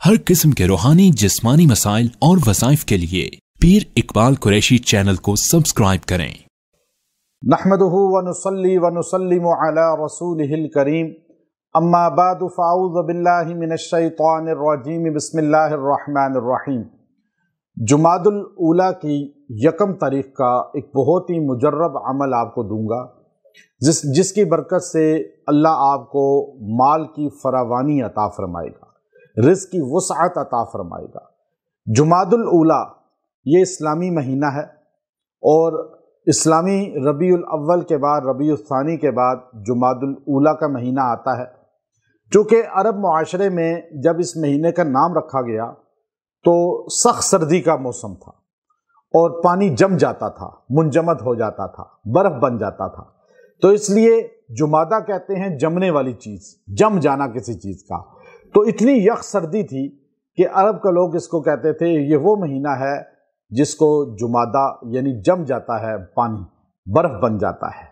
हर किस्म के रूहानी जिस्मानी मसाइल और वज़ाइफ के लिए पीर इकबाल कुरैशी चैनल को सब्सक्राइब करें। नहमदुहु व नुसल्ली व नुसल्लिमु अला रसूलिहिल करीम, अम्मा बादु फ़अऊज़ु बिल्लाहि मिनश शैतानिर रजीम, बिस्मिल्लाहिर रहमानिर रहीम। जुमादुल ऊला की यकम तारीख का एक बहुत ही मुजर्रब अमल आपको दूंगा, जिसकी बरकत से अल्लाह आपको माल की फरावानी अता फरमाएगा, रिज़्क़ की वुसअत अता फरमाएगा। जुमादुल ऊला ये इस्लामी महीना है और इस्लामी रबीउल अव्वल के बाद, रबीउल सानी के बाद जुमादुल ऊला का महीना आता है। चूँकि अरब मुआशरे में जब इस महीने का नाम रखा गया तो सख्त सर्दी का मौसम था और पानी जम जाता था, मुंजमद हो जाता था, बर्फ़ बन जाता था, तो इसलिए जुमादा कहते हैं जमने वाली चीज़, जम जाना किसी चीज़ का। तो इतनी यख सर्दी थी कि अरब के लोग इसको कहते थे ये वो महीना है जिसको जुमादा यानी जम जाता है, पानी बर्फ़ बन जाता है।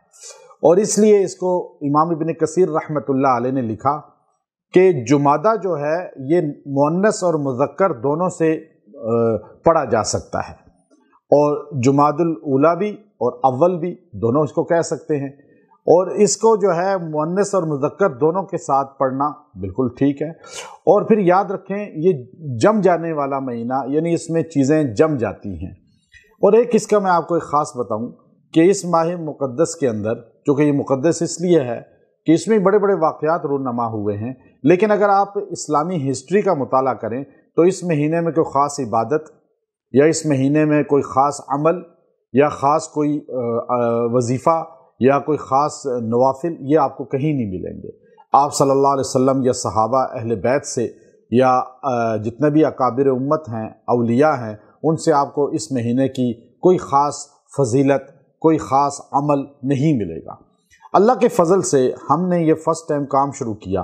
और इसलिए इसको इमाम इब्न कसीर रहमतुल्लाह अलैह ने लिखा कि जुमादा जो है ये मुअन्नस और मुज़क्कर दोनों से पढ़ा जा सकता है, और जुमादुल ऊला भी और अव्वल भी दोनों इसको कह सकते हैं, और इसको जो है मुअन्नस और मुज़क्कर दोनों के साथ पढ़ना बिल्कुल ठीक है। और फिर याद रखें ये जम जाने वाला महीना यानी इसमें चीज़ें जम जाती हैं। और एक इसका मैं आपको एक ख़ास बताऊं कि इस माह मुक़द्दस के अंदर, चूँकि ये मुक़द्दस इसलिए है कि इसमें बड़े बड़े वाक़यात रूनमा हुए हैं, लेकिन अगर आप इस्लामी हिस्ट्री का मुताला करें तो इस महीने में कोई ख़ास इबादत या इस महीने में कोई ख़ास अमल या ख़ास कोई वजीफ़ा या कोई ख़ास नवाफिल ये आपको कहीं नहीं मिलेंगे। आप सल्लल्लाहु अलैहि वसल्लम या सहाबा अहले बैत से या जितने भी अकाबिर उम्मत हैं, औलिया हैं, उनसे आपको इस महीने की कोई ख़ास फजीलत, कोई ख़ास अमल नहीं मिलेगा। अल्लाह के फ़ज़ल से हमने ये फ़र्स्ट टाइम काम शुरू किया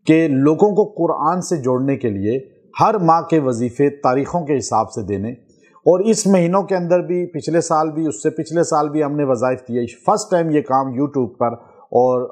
कि लोगों को कुरान से जोड़ने के लिए हर माह के वजीफ़े तारीख़ों के हिसाब से देने, और इस महीनों के अंदर भी पिछले साल भी, उससे पिछले साल भी हमने वज़ाइफ दिए। फ़र्स्ट टाइम ये काम यूट्यूब पर और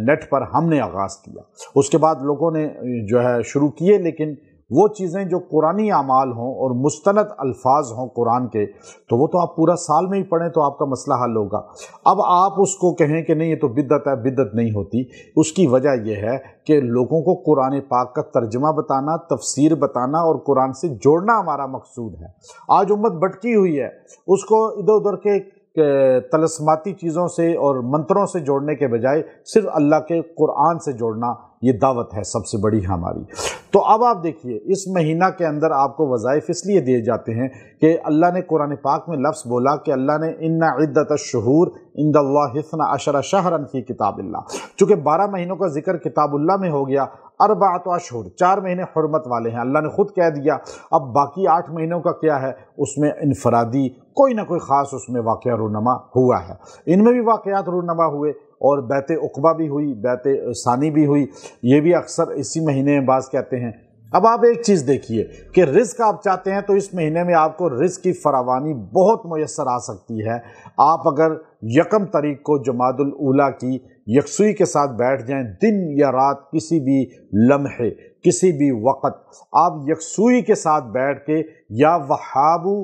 नेट पर हमने आगाज़ किया। उसके बाद लोगों ने जो है शुरू किए, लेकिन वो चीज़ें जो कुरानी अमाल हों और मुस्तनद अल्फाज हों कुरान के, तो वो तो आप पूरा साल में ही पढ़ें तो आपका मसला हल होगा। अब आप उसको कहें कि नहीं ये तो बिद्दत है, बिद्दत नहीं होती। उसकी वजह यह है कि लोगों को कुरान पाक का तर्जमा बताना, तफसीर बताना और कुरान से जोड़ना हमारा मकसूद है। आज उम्मत भटकी हुई है, उसको इधर उधर के तलस्माती चीज़ों से और मंत्रों से जोड़ने के बजाय सिर्फ अल्लाह के कुरान से जोड़ना ये दावत है सबसे बड़ी हमारी। तो अब आप देखिए इस महीना के अंदर आपको वज़ाइफ इसलिए दिए जाते हैं कि अल्लाह ने कुरान पाक में लफ्ज़ बोला कि अल्लाह ने इन्ना इद्दतश्शुहूर इंदल्लाहि इस्ना अशरा शहरन फी किताबिल्लाह। चूँकि 12 महीनों का जिक्र किताबुल्लाह में हो गया, अरबाअत अशहुर 4 महीने हुर्मत वाले हैं, अल्लाह ने खुद कह दिया। अब बाकी 8 महीनों का क्या है, उसमें इनफरादी कोई ना कोई ख़ास उसमें वाक़या रूनमा हुआ है। इनमें भी वाक़यात रूनमा हुए और बैत उक़बा भी हुई, बैत सानी भी हुई, ये भी अक्सर इसी महीने में बाज़ कहते हैं। अब आप एक चीज़ देखिए कि रिज़्क आप चाहते हैं तो इस महीने में आपको रिज़्क की फरावानी बहुत मुयस्सर आ सकती है। आप अगर यकम तारीख को जुमादुल ऊला की यकसुई के साथ बैठ जाएं, दिन या रात किसी भी लम्हे, किसी भी वक़्त आप यकसुई के साथ बैठ के या वहाबू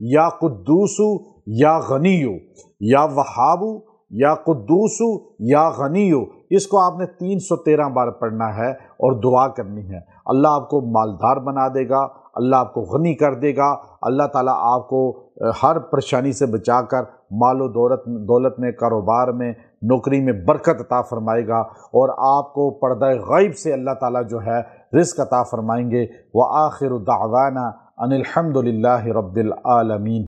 या कुद्दूसु या गनीयु, या वहाबू या कुद्दूसु या गनीयु, इसको आपने 313 बार पढ़ना है और दुआ करनी है। अल्लाह आपको मालदार बना देगा, अल्लाह आपको गनी कर देगा, अल्लाह ताला आपको हर परेशानी से बचाकर मालो दौलत में, कारोबार में, नौकरी में बरकत अता फरमाएगा, और आपको पर्दा गैब से अल्लाह ताला जो है रिज़्क़ अता फरमाएंगे। व आखिरु दावाना अनिल हम्दुलिल्लाहि रब्बिल आलमीन।